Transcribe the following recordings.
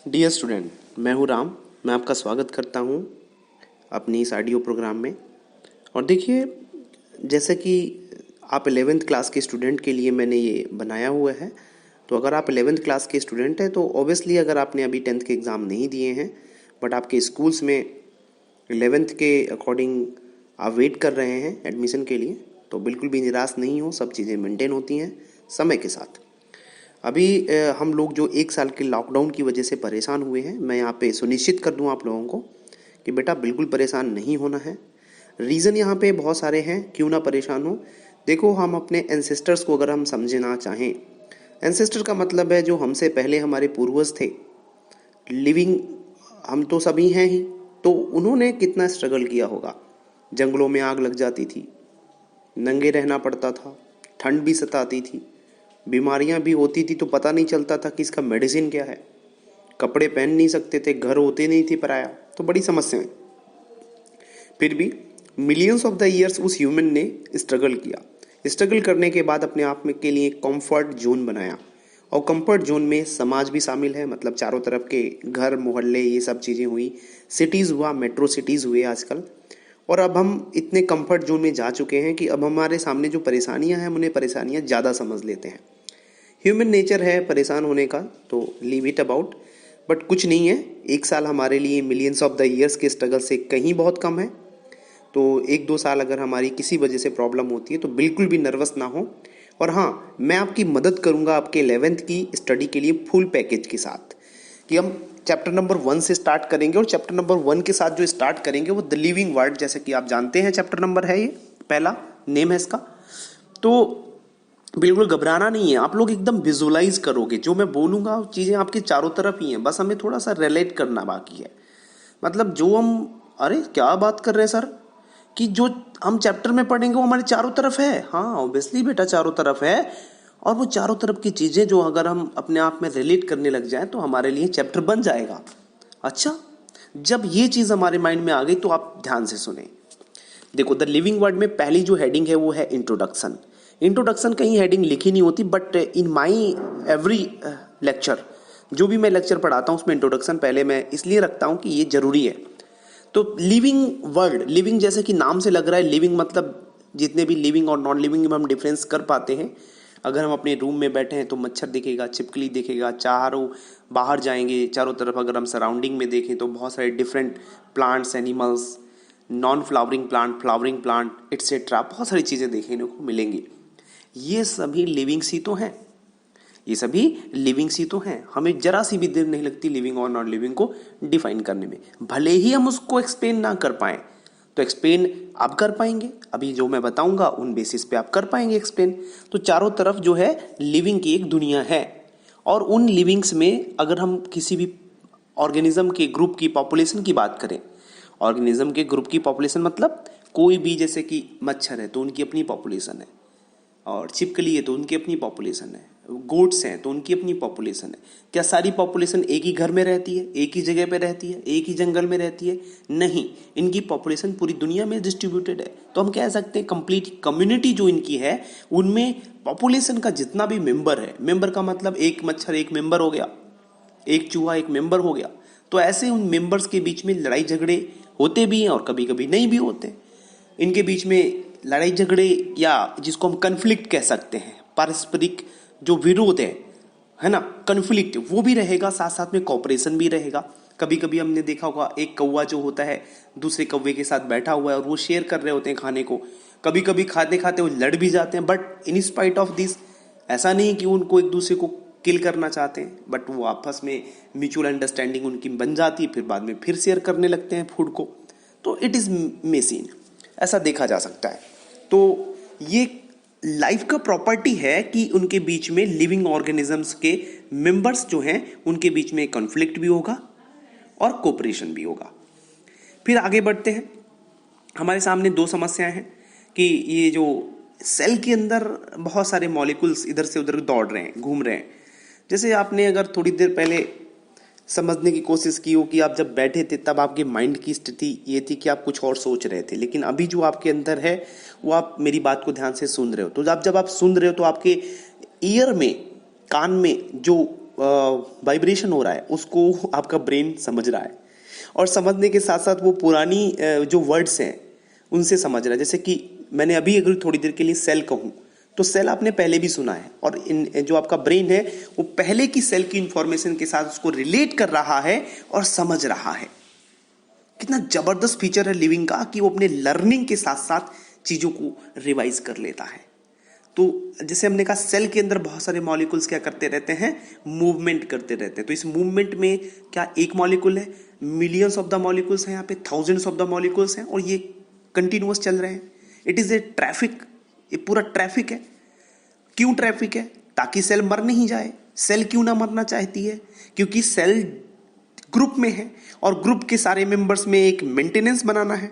Dear student, मैं हूँ राम। मैं आपका स्वागत करता हूँ अपनी इस ऑडियो प्रोग्राम में। और देखिए, जैसे कि आप 11th क्लास के स्टूडेंट के लिए मैंने ये बनाया हुआ है। तो अगर आप 11th क्लास के स्टूडेंट हैं तो ऑब्वियसली अगर आपने अभी 10th के एग्ज़ाम नहीं दिए हैं बट आपके स्कूल्स में 11th के अकॉर्डिंग आप वेट कर रहे हैं एडमिशन के लिए, तो बिल्कुल भी निराश नहीं हो। सब चीज़ें मेंटेन होती हैं समय के साथ। अभी हम लोग जो 1 साल के लॉकडाउन की वजह से परेशान हुए हैं, मैं यहाँ पे सुनिश्चित कर दूँ आप लोगों को कि बेटा बिल्कुल परेशान नहीं होना है। रीज़न यहाँ पे बहुत सारे हैं क्यों ना परेशान हो। देखो, हम अपने एंसेस्टर्स को अगर हम समझना चाहें, एंसेस्टर का मतलब है जो हमसे पहले हमारे पूर्वज थे, लिविंग हम तो सभी हैं ही। तो उन्होंने कितना स्ट्रगल किया होगा। जंगलों में आग लग जाती थी, नंगे रहना पड़ता था, ठंड भी सताती थी, बीमारियां भी होती थी तो पता नहीं चलता था कि इसका मेडिसिन क्या है, कपड़े पहन नहीं सकते थे, घर होते नहीं थे पराया, तो बड़ी समस्याएं। फिर भी मिलियंस ऑफ द ईयर्स उस ह्यूमन ने स्ट्रगल किया। स्ट्रगल करने के बाद अपने आप में के लिए कंफर्ट जोन बनाया। और कंफर्ट जोन में समाज भी शामिल है, मतलब चारों तरफ के घर मोहल्ले ये सब चीज़ें हुई, सिटीज़ हुआ, मेट्रो सिटीज़ हुए आजकल। और अब हम इतने कंफर्ट जोन में जा चुके हैं कि अब हमारे सामने जो परेशानियां हैं हम उन्हें परेशानियां ज़्यादा समझ लेते हैं। ह्यूमन नेचर है परेशान होने का, तो लीव इट अबाउट। बट कुछ नहीं है, 1 साल हमारे लिए मिलियंस ऑफ द ईयर्स के स्ट्रगल से कहीं बहुत कम है। तो 1-2 साल अगर हमारी किसी वजह से प्रॉब्लम होती है तो बिल्कुल भी नर्वस ना हो। और हाँ, मैं आपकी मदद करूंगा आपके 11th की स्टडी के लिए फुल पैकेज के साथ, कि हम चैप्टर नंबर 1 से स्टार्ट करेंगे। और चैप्टर नंबर 1 के साथ जो स्टार्ट करेंगे वो द लिविंग वर्ड, जैसे कि आप जानते हैं चैप्टर नंबर है, ये पहला नेम है इसका। तो बिल्कुल घबराना नहीं है, आप लोग एकदम विजुलाइज करोगे। जो मैं बोलूँगा चीज़ें आपके चारों तरफ ही हैं, बस हमें थोड़ा सा रिलेट करना बाकी है। मतलब जो हम, अरे क्या बात कर रहे हैं सर, कि जो हम चैप्टर में पढ़ेंगे वो हमारे चारों तरफ है। हाँ ऑब्वियसली बेटा चारों तरफ है। और वो चारों तरफ की चीज़ें जो अगर हम अपने आप में रिलेट करने लग जाएं तो हमारे लिए चैप्टर बन जाएगा। अच्छा, जब ये चीज़ हमारे माइंड में आ गई तो आप ध्यान से सुने। देखो, द लिविंग वर्ड में पहली जो हेडिंग है वो है इंट्रोडक्शन। इंट्रोडक्शन कहीं हेडिंग लिखी नहीं होती, but in my every lecture, जो भी मैं लेक्चर पढ़ाता हूँ उसमें इंट्रोडक्शन पहले मैं इसलिए रखता हूँ कि ये जरूरी है। तो लिविंग वर्ड, लिविंग जैसे कि नाम से लग रहा है, लिविंग मतलब जितने भी लिविंग और नॉन लिविंग में हम डिफरेंस कर पाते हैं। अगर हम अपने रूम में बैठे हैं तो मच्छर दिखेगा, छिपकली दिखेगा, चारों बाहर जाएंगे चारों तरफ अगर हम सराउंडिंग में देखें तो बहुत सारे different plants, animals, non flowering plant, flowering plant etcetera, बहुत सारी चीज़ें देखने को मिलेंगी। ये सभी लिविंग सी तो हैं, ये सभी लिविंग सी तो हैं। हमें जरा सी भी देर नहीं लगती लिविंग और नॉन लिविंग को डिफाइन करने में। भले ही हम उसको एक्सप्लेन ना कर पाएं तो एक्सप्लेन आप कर पाएंगे। अभी जो मैं बताऊंगा उन बेसिस पे आप कर पाएंगे एक्सप्लेन। तो चारों तरफ जो है लिविंग की एक दुनिया है। और उन लिविंग्स में अगर हम किसी भी ऑर्गेनिज्म के ग्रुप की पॉपुलेशन की बात करें, ऑर्गेनिज्म के ग्रुप की पॉपुलेशन मतलब कोई भी, जैसे कि मच्छर है तो उनकी अपनी पॉपुलेशन है, और छिपकली है तो उनकी अपनी पॉपुलेशन है, गोट्स हैं तो उनकी अपनी पॉपुलेशन है। क्या सारी पॉपुलेशन एक ही घर में रहती है, एक ही जगह पे रहती है, एक ही जंगल में रहती है? नहीं, इनकी पॉपुलेशन पूरी दुनिया में डिस्ट्रीब्यूटेड है। तो हम कह सकते हैं कंप्लीट कम्युनिटी जो इनकी है उनमें पॉपुलेशन का जितना भी मेंबर है, मेंबर का मतलब एक मच्छर एक मेंबर हो गया, एक चूहा एक मेंबर हो गया। तो ऐसे उन मेंबर्स के बीच में लड़ाई झगड़े होते भी हैं और कभी कभी नहीं भी होते। इनके बीच में लड़ाई झगड़े, या जिसको हम कन्फ्लिक्ट कह सकते हैं, पारस्परिक जो विरोध है ना, कन्फ्लिक्ट वो भी रहेगा, साथ साथ में कॉपरेशन भी रहेगा। कभी कभी हमने देखा होगा एक कौवा जो होता है दूसरे कौवे के साथ बैठा हुआ है और वो शेयर कर रहे होते हैं खाने को। कभी कभी खाते खाते वो लड़ भी जाते हैं, but in spite of this, ऐसा नहीं कि उनको एक दूसरे को किल करना चाहते हैं, बट वो आपस में म्यूचुअल अंडरस्टैंडिंग उनकी बन जाती है, फिर बाद में फिर शेयर करने लगते हैं फूड को। तो इट इज़ मेसिन, ऐसा देखा जा सकता है। तो ये लाइफ का प्रॉपर्टी है कि उनके बीच में, लिविंग ऑर्गेनिजम्स के मेंबर्स जो हैं उनके बीच में कॉन्फ्लिक्ट भी होगा और कोऑपरेशन भी होगा। फिर आगे बढ़ते हैं। हमारे सामने दो समस्याएं हैं कि ये जो सेल के अंदर बहुत सारे मॉलिक्यूल्स इधर से उधर दौड़ रहे हैं, घूम रहे हैं। जैसे आपने अगर थोड़ी देर पहले समझने की कोशिश की हो कि आप जब बैठे थे तब आपके माइंड की स्थिति ये थी कि आप कुछ और सोच रहे थे, लेकिन अभी जो आपके अंदर है वो आप मेरी बात को ध्यान से सुन रहे हो। तो जब आप सुन रहे हो तो आपके ईयर में, कान में जो वाइब्रेशन हो रहा है उसको आपका ब्रेन समझ रहा है, और समझने के साथ साथ वो पुरानी जो वर्ड्स हैं उनसे समझ रहा है। जैसे कि मैंने अभी अगर थोड़ी देर के लिए सेल कहूँ तो सेल आपने पहले भी सुना है, और इन जो आपका ब्रेन है वो पहले की सेल की इंफॉर्मेशन के साथ उसको रिलेट कर रहा है और समझ रहा है। कितना जबरदस्त फीचर है लिविंग का कि वो अपने लर्निंग के साथ साथ चीज़ों को रिवाइज कर लेता है। तो जैसे हमने कहा सेल के अंदर बहुत सारे मॉलिक्यूल्स क्या करते रहते हैं, मूवमेंट करते रहते हैं। तो इस मूवमेंट में क्या एक मॉलिक्यूल है, मिलियंस ऑफ द मॉलिक्यूल्स हैं, यहाँ पे थाउजेंड्स ऑफ द मॉलिक्यूल्स हैं, और ये कंटिन्यूअस चल रहे हैं। इट इज़ ए ट्रैफिक, ये पूरा ट्रैफिक है। क्यों ट्रैफिक है? ताकि सेल मर नहीं जाए। सेल क्यों ना मरना चाहती है? क्योंकि सेल ग्रुप में है और ग्रुप के सारे मेंबर्स में एक मेंटेनेंस बनाना है।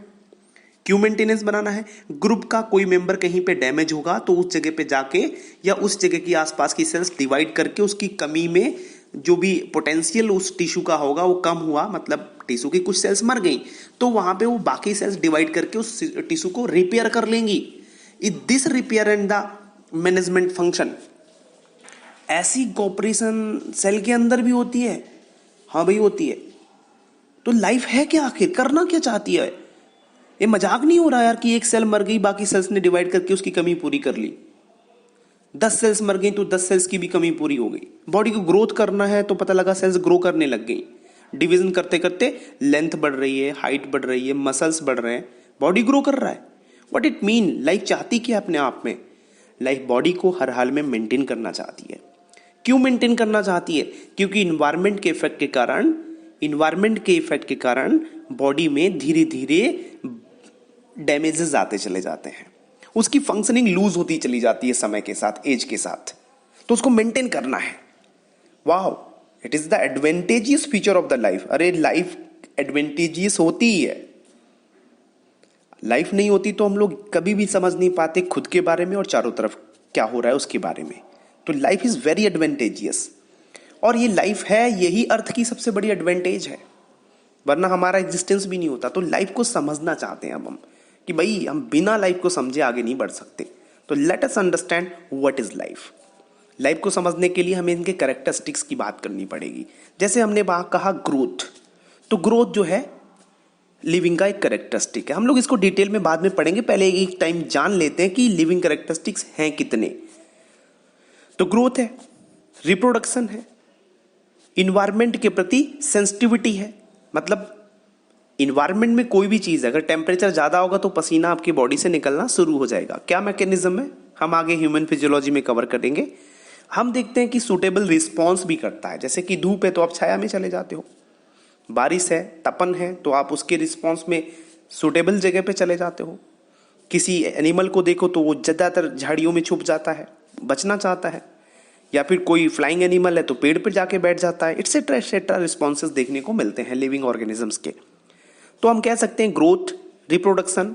क्यों मेंटेनेंस बनाना है? ग्रुप का कोई मेंबर कहीं पे डैमेज होगा तो उस जगह पे जाके या उस जगह की आसपास की सेल्स डिवाइड करके उसकी कमी में जो भी पोटेंशियल उस टिश्यू का होगा वो कम हुआ, मतलब टिश्यू की कुछ सेल्स मर गई तो वहां पे वो बाकी सेल्स डिवाइड करके उस टिश्यू को रिपेयर कर लेंगी। This repair and the management function, ऐसी कॉपरेशन सेल के अंदर भी होती है। हाँ भाई होती है। तो लाइफ है क्या आखिर, करना क्या चाहती है? ये मजाक नहीं हो रहा यार कि एक सेल मर गई बाकी सेल्स ने डिवाइड करके उसकी कमी पूरी कर ली। 10 सेल्स मर गई तो 10 सेल्स की भी कमी पूरी हो गई। बॉडी को ग्रोथ करना है तो पता लगा सेल्स ग्रो करने लग गई। डिवीजन करते करते लेंथ बढ़ रही है, हाइट बढ़ रही है, मसल्स बढ़ रहे हैं, बॉडी ग्रो कर रहा है। व्हाट इट मीन, लाइफ चाहती क्या अपने आप में? लाइफ बॉडी को हर हाल में मेंटेन करना चाहती है। क्यों मेंटेन करना चाहती है? क्योंकि इन्वायरमेंट के इफेक्ट के कारण बॉडी में धीरे धीरे डैमेजेस आते चले जाते हैं, उसकी फंक्शनिंग लूज होती चली जाती है समय के साथ, एज के साथ, तो उसको मेंटेन करना है। Wow, it is the advantageous feature of the life. अरे लाइफ एडवांटेजियस होती ही है। लाइफ नहीं होती तो हम लोग कभी भी समझ नहीं पाते खुद के बारे में और चारों तरफ क्या हो रहा है उसके बारे में। तो लाइफ इज वेरी एडवांटेजियस, और ये लाइफ है, यही अर्थ की सबसे बड़ी एडवांटेज है, वरना हमारा एग्जिस्टेंस भी नहीं होता। तो लाइफ को समझना चाहते हैं अब हम कि भाई हम बिना लाइफ को समझे आगे नहीं बढ़ सकते। तो let us understand what is life. Life को समझने के लिए हमें इनके कैरेक्टरिस्टिक्स की बात करनी पड़ेगी। जैसे हमने वहां कहा ग्रोथ, तो ग्रोथ जो है लिविंग का एक कैरेक्टरिस्टिक है। हम लोग इसको डिटेल में बाद में पढ़ेंगे, पहले एक टाइम जान लेते हैं कि लिविंग कैरेक्टरिस्टिक्स हैं कितने। तो ग्रोथ है, रिप्रोडक्शन है, इन्वायरमेंट के प्रति सेंसिटिविटी है, मतलब इन्वायरमेंट में कोई भी चीज अगर टेम्परेचर ज्यादा होगा तो पसीना आपकी बॉडी से निकलना शुरू हो जाएगा। क्या मैकेनिज्म है, हम आगे ह्यूमन फिजियोलॉजी में कवर करेंगे। हम देखते हैं कि सूटेबल रिस्पॉन्स भी करता है। जैसे कि धूप है तो आप छाया में चले जाते हो, बारिश है, तपन है तो आप उसके रिस्पॉन्स में सूटेबल जगह पे चले जाते हो। किसी एनिमल को देखो तो वो ज्यादातर झाड़ियों में छुप जाता है, बचना चाहता है, या फिर कोई फ्लाइंग एनिमल है तो पेड़ पर जाके बैठ जाता है। इट्सेट्रा इट्सेट्रा रिस्पॉन्सेज देखने को मिलते हैं लिविंग ऑर्गेनिजम्स के। तो हम कह सकते हैं growth, reproduction,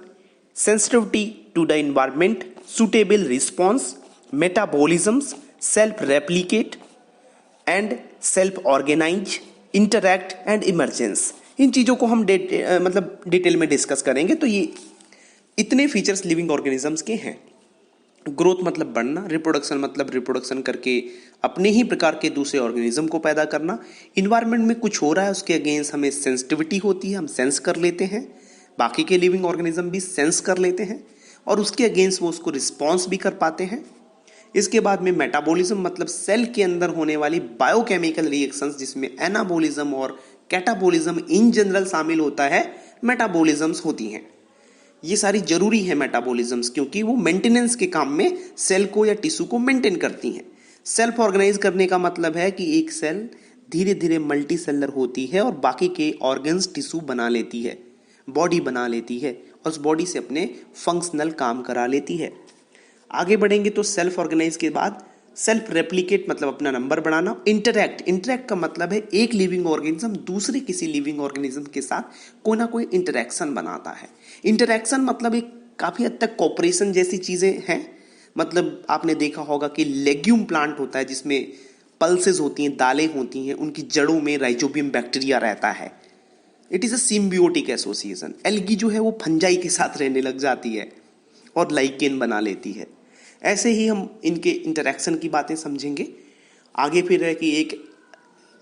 sensitivity to the environment, suitable response, metabolisms, self replicate and self organise, interact and emergence. इन चीजों को हम मतलब डिटेल में डिस्कस करेंगे। तो ये इतने फीचर्स लिविंग ऑर्गेनिजम्स के हैं। ग्रोथ मतलब बढ़ना, रिप्रोडक्शन मतलब रिप्रोडक्शन करके अपने ही प्रकार के दूसरे ऑर्गेनिज्म को पैदा करना, इन्वायरमेंट में कुछ हो रहा है उसके अगेंस्ट हमें सेंसिटिविटी होती है, हम सेंस कर लेते हैं, बाकी के लिविंग ऑर्गेनिज्म भी सेंस कर लेते हैं और उसके अगेंस्ट वो उसको रिस्पॉन्स भी कर पाते हैं। इसके बाद में मेटाबॉलिज्म मतलब सेल के अंदर होने वाली बायोकेमिकल रिएक्शंस, जिसमें एनाबॉलिज्म और कैटाबॉलिज्म इन जनरल शामिल होता है, मेटाबॉलिज्म्स होती हैं। ये सारी जरूरी है मेटाबॉलिज्म्स, क्योंकि वो मेंटेनेंस के काम में सेल को या टिश्यू को मेंटेन करती हैं। सेल्फ ऑर्गेनाइज करने का मतलब है कि एक सेल धीरे धीरे मल्टी सेलर होती है और बाकी के ऑर्गन्स टिश्यू बना लेती है, बॉडी बना लेती है और उस बॉडी से अपने फंक्शनल काम करा लेती है। आगे बढ़ेंगे तो सेल्फ ऑर्गेनाइज के बाद सेल्फ रेप्लिकेट मतलब अपना नंबर बढ़ाना, इंटरैक्ट का मतलब है एक लिविंग ऑर्गेनिज्म दूसरे किसी लिविंग ऑर्गेनिज्म के साथ कोई ना कोई इंटरैक्शन बनाता है। इंटरैक्शन मतलब एक काफी हद तक कॉपरेशन जैसी चीजें हैं। मतलब आपने देखा होगा कि लेग्यूम प्लांट होता है जिसमें पल्सेस होती हैं, दालें होती हैं, उनकी जड़ों में राइजोबियम बैक्टीरिया रहता है। It is a symbiotic association. Algae जो है वो फंजाई के साथ रहने लग जाती है और लाइकेन बना लेती है। ऐसे ही हम इनके इंटरैक्शन की बातें समझेंगे। आगे फिर है कि एक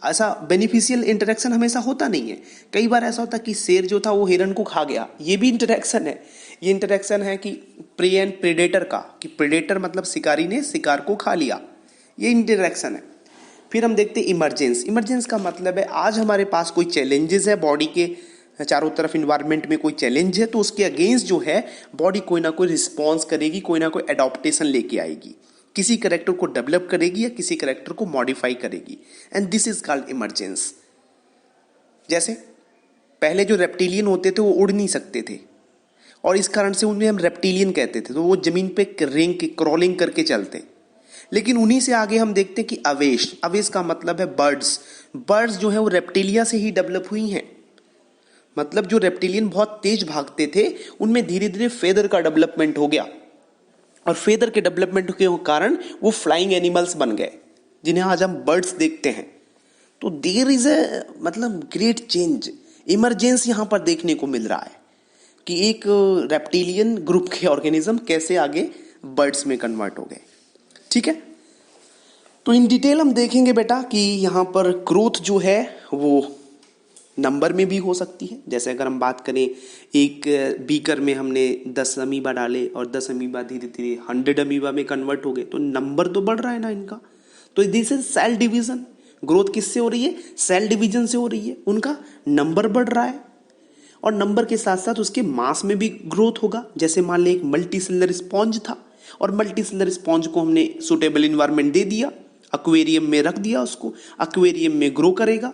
ऐसा बेनिफिशियल इंटरेक्शन हमेशा होता नहीं है। कई बार ऐसा होता कि शेर जो था वो हिरन को खा गया, ये भी इंटरेक्शन है। ये इंटरेक्शन है कि प्रे एंड प्रेडेटर का, कि प्रेडेटर मतलब शिकारी ने शिकार को खा लिया, ये इंटरेक्शन है। फिर हम देखते हैं इमरजेंस। इमरजेंस का मतलब है आज हमारे पास कोई चैलेंजेस है, बॉडी के चारों तरफ इन्वायरमेंट में कोई चैलेंज है, तो उसके अगेंस्ट जो है बॉडी कोई ना कोई रिस्पॉन्स करेगी, कोई ना कोई एडॉप्टेशन लेके आएगी, किसी करेक्टर को डेवलप करेगी या किसी करेक्टर को मॉडिफाई करेगी, and this is called emergence. जैसे पहले जो रेप्टिलियन होते थे वो उड़ नहीं सकते थे और इस कारण से उन्हें हम रेप्टिलियन कहते थे, तो वो जमीन पे रेंग के क्रॉलिंग करके चलते। लेकिन उन्हीं से आगे हम देखते हैं कि अवेश, अवेश का मतलब है बर्ड्स। बर्ड्स जो है वो रेप्टिलिया से ही डेवलप हुई हैं। मतलब जो रेप्टिलियन बहुत तेज भागते थे उनमें धीरे धीरे फेदर का डेवलपमेंट हो गया और फेदर के डेवलपमेंट के कारण वो फ्लाइंग एनिमल्स बन गए जिन्हें आज हम बर्ड्स देखते हैं। तो देयर इज ए मतलब ग्रेट चेंज, इमरजेंस यहां पर देखने को मिल रहा है कि एक रेप्टिलियन ग्रुप के ऑर्गेनिज्म कैसे आगे बर्ड्स में कन्वर्ट हो गए। ठीक है, तो इन डिटेल हम देखेंगे बेटा कि यहां पर ग्रोथ जो है वो नंबर में भी हो सकती है। जैसे अगर हम बात करें, एक बीकर में हमने 10 अमीबा डाले और 10 अमीबा धीरे धीरे 100 अमीबा में कन्वर्ट हो गए, तो नंबर तो बढ़ रहा है ना इनका। तो this is cell division. Growth किससे हो रही है? सेल डिवीजन से हो रही है। उनका नंबर बढ़ रहा है और नंबर के साथ साथ उसके मास में भी ग्रोथ होगा। जैसे मान लें एक मल्टीसेलर स्पॉन्ज था और मल्टीसेलर स्पॉन्ज को हमने सुटेबल इन्वायरमेंट दे दिया, एक्वेरियम में रख दिया, उसको एक्वेरियम में ग्रो करेगा,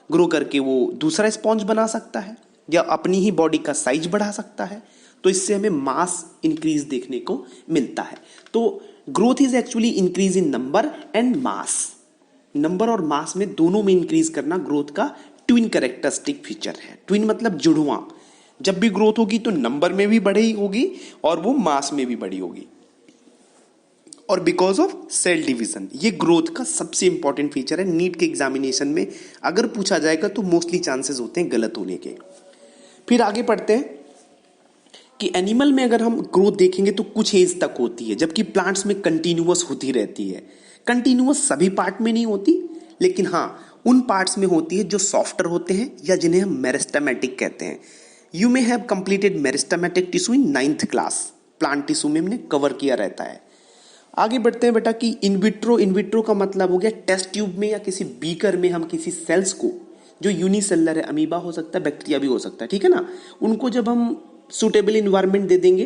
ग्रो करके वो दूसरा स्पॉन्ज बना सकता है या अपनी ही बॉडी का साइज बढ़ा सकता है। तो इससे हमें मास इंक्रीज देखने को मिलता है। तो growth is actually increase in number and mass. Number और मास में दोनों में इंक्रीज करना ग्रोथ का ट्विन कैरेक्टरिस्टिक फीचर है। ट्विन मतलब जुड़वा। जब भी ग्रोथ होगी तो नंबर में भी बढ़ी होगी और वो मास में भी बढ़ी होगी, और बिकॉज ऑफ सेल डिवीजन। ये ग्रोथ का सबसे इंपॉर्टेंट फीचर है। नीट के एग्जामिनेशन में अगर पूछा जाएगा तो मोस्टली चांसेस होते हैं गलत होने के। फिर आगे पढ़ते हैं कि एनिमल में अगर हम ग्रोथ देखेंगे तो कुछ एज तक होती है, जबकि प्लांट्स में कंटिन्यूअस होती रहती है। कंटिन्यूअस सभी पार्ट में नहीं होती, लेकिन हाँ उन पार्ट्स में होती है जो सॉफ्टर होते हैं या जिन्हें हम मेरिस्टेमेटिक कहते हैं। You may have completed meristematic tissue in 9th class. Plant tissue में हमने कवर किया रहता है। आगे बढ़ते हैं बेटा कि इनविट्रो। इनविट्रो का मतलब हो गया टेस्ट ट्यूब में या किसी बीकर में हम किसी सेल्स को, जो यूनिसेलर है, अमीबा हो सकता है, बैक्टीरिया भी हो सकता है, ठीक है ना, उनको जब हम सुटेबल इन्वायरमेंट दे देंगे,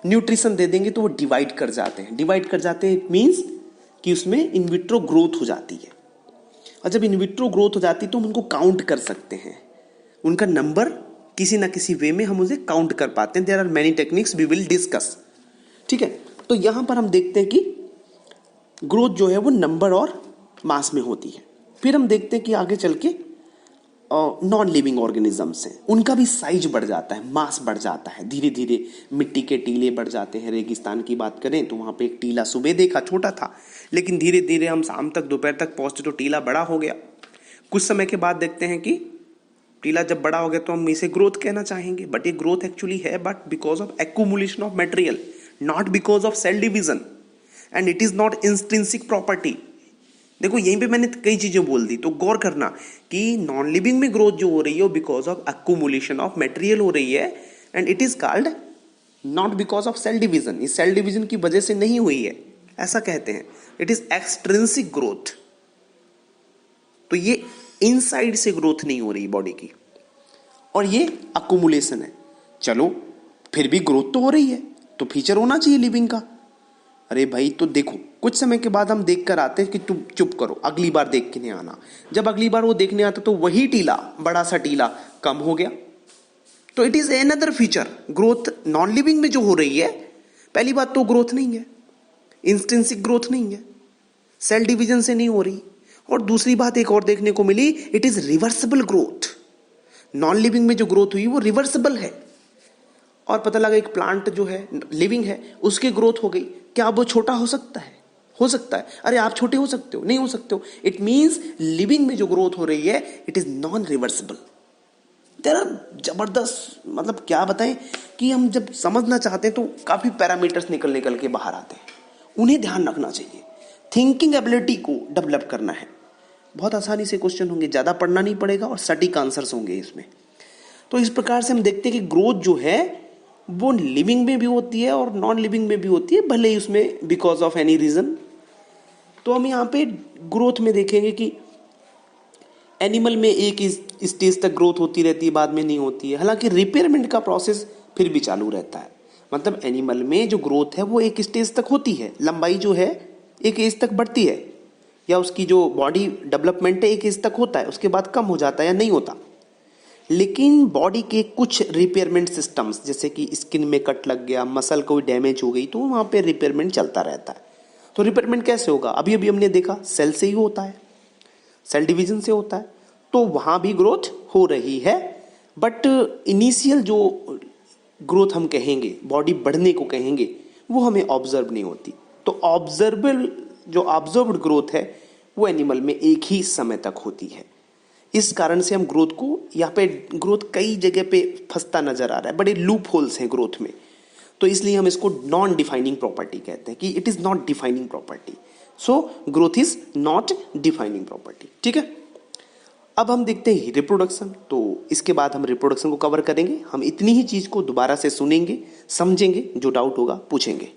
न्यूट्रिशन दे देंगे, तो वो डिवाइड कर जाते हैं। डिवाइड कर जाते हैं इट मीन्स कि उसमें इनविट्रो ग्रोथ हो जाती है। और जब इनविट्रो ग्रोथ हो जाती है तो हम उनको काउंट कर सकते हैं। उनका नंबर किसी ना किसी वे में हम उसे काउंट कर पाते हैं। There are many techniques we will discuss. ठीक है, तो यहां पर हम देखते हैं कि ग्रोथ जो है वो नंबर और मास में होती है। फिर हम देखते हैं कि आगे चल के नॉन लिविंग ऑर्गेनिजम्स हैं, उनका भी साइज बढ़ जाता है, मास बढ़ जाता है धीरे धीरे। मिट्टी के टीले बढ़ जाते हैं। रेगिस्तान की बात करें तो वहां पे एक टीला सुबह देखा छोटा था, लेकिन धीरे धीरे हम शाम तक दोपहर तक पहुंचते तो टीला बड़ा हो गया। कुछ समय के बाद देखते हैं कि टीला जब बड़ा हो गया तो हम इसे ग्रोथ कहना चाहेंगे, बट ये ग्रोथ एक्चुअली है but because of accumulation of material, not because of cell division, and it is not intrinsic property. देखो यहीं पे मैंने कई चीजें बोल दी, तो गौर करना कि नॉन लिविंग में ग्रोथ जो हो रही है वो because of accumulation of material हो रही है, and it is called not because of cell division. इस सेल डिवीजन की वजह से नहीं हुई है, ऐसा कहते हैं। It is extrinsic growth. तो ये इनसाइड से ग्रोथ नहीं हो रही बॉडी की, और ये अक्यूमुलेशन है। चलो फिर भी ग्रोथ तो हो रही है, तो फीचर होना चाहिए लिविंग का। अरे भाई, तो देखो कुछ समय के बाद हम देख कर आते हैं कि तुम चुप करो, अगली बार देख के नहीं आना। जब अगली बार वो देखने आता तो वही टीला, बड़ा सा टीला कम हो गया। तो it is another feature. Growth non living में जो हो रही है, पहली बात तो ग्रोथ नहीं है, इंस्टेंसिक ग्रोथ नहीं है, सेल डिवीजन से नहीं हो रही। और दूसरी बात एक और देखने को मिली, it is reversible growth. Non living में जो ग्रोथ हुई वो रिवर्सिबल है, और पता लगा एक प्लांट जो है लिविंग है उसकी ग्रोथ हो गई। क्या वो छोटा हो सकता है? हो सकता है। अरे आप छोटे हो सकते हो? नहीं हो सकते हो। इट मींस लिविंग में जो ग्रोथ हो रही है इट इज नॉन रिवर्सिबल। तेरा जबरदस्त, मतलब क्या बताएं कि हम जब समझना चाहते हैं तो काफी पैरामीटर्स निकल के बाहर आते हैं, उन्हें ध्यान रखना चाहिए। थिंकिंग एबिलिटी को डेवलप करना है, बहुत आसानी से क्वेश्चन होंगे, ज़्यादा पढ़ना नहीं पड़ेगा और सटीक आंसर्स होंगे इसमें। तो इस प्रकार से हम देखते हैं कि ग्रोथ जो है वो लिविंग में भी होती है और नॉन लिविंग में भी होती है, भले ही उसमें बिकॉज ऑफ एनी रीज़न। तो हम यहाँ पे ग्रोथ में देखेंगे कि एनिमल में एक स्टेज तक ग्रोथ होती रहती है, बाद में नहीं होती है। हालांकि रिपेयरमेंट का प्रोसेस फिर भी चालू रहता है। मतलब एनिमल में जो ग्रोथ है वो एक स्टेज तक होती है, लंबाई जो है एक एज तक बढ़ती है, या उसकी जो बॉडी डेवलपमेंट है एक एज तक होता है, उसके बाद कम हो जाता है या नहीं होता। लेकिन बॉडी के कुछ रिपेयरमेंट सिस्टम्स, जैसे कि स्किन में कट लग गया, मसल कोई डैमेज हो गई, तो वहाँ पे रिपेयरमेंट चलता रहता है। तो रिपेयरमेंट कैसे होगा? अभी अभी हमने देखा सेल से ही होता है, सेल डिवीजन से होता है। तो वहाँ भी ग्रोथ हो रही है, बट इनिशियल जो ग्रोथ हम कहेंगे, बॉडी बढ़ने को कहेंगे, वो हमें ऑब्जर्व नहीं होती। तो ऑब्जर्वेबल जो ऑब्जर्व्ड ग्रोथ है वो एनिमल में एक ही समय तक होती है। इस कारण से हम ग्रोथ को, यहाँ पे ग्रोथ कई जगह पे फंसता नजर आ रहा है, बड़े लूप होल्स हैं ग्रोथ में। तो इसलिए हम इसको नॉन डिफाइनिंग प्रॉपर्टी कहते हैं कि it is not defining property. So growth is not defining property. ठीक है, अब हम देखते हैं रिप्रोडक्शन। तो इसके बाद हम रिप्रोडक्शन को कवर करेंगे। हम इतनी ही चीज को दोबारा से सुनेंगे, समझेंगे, जो डाउट होगा पूछेंगे।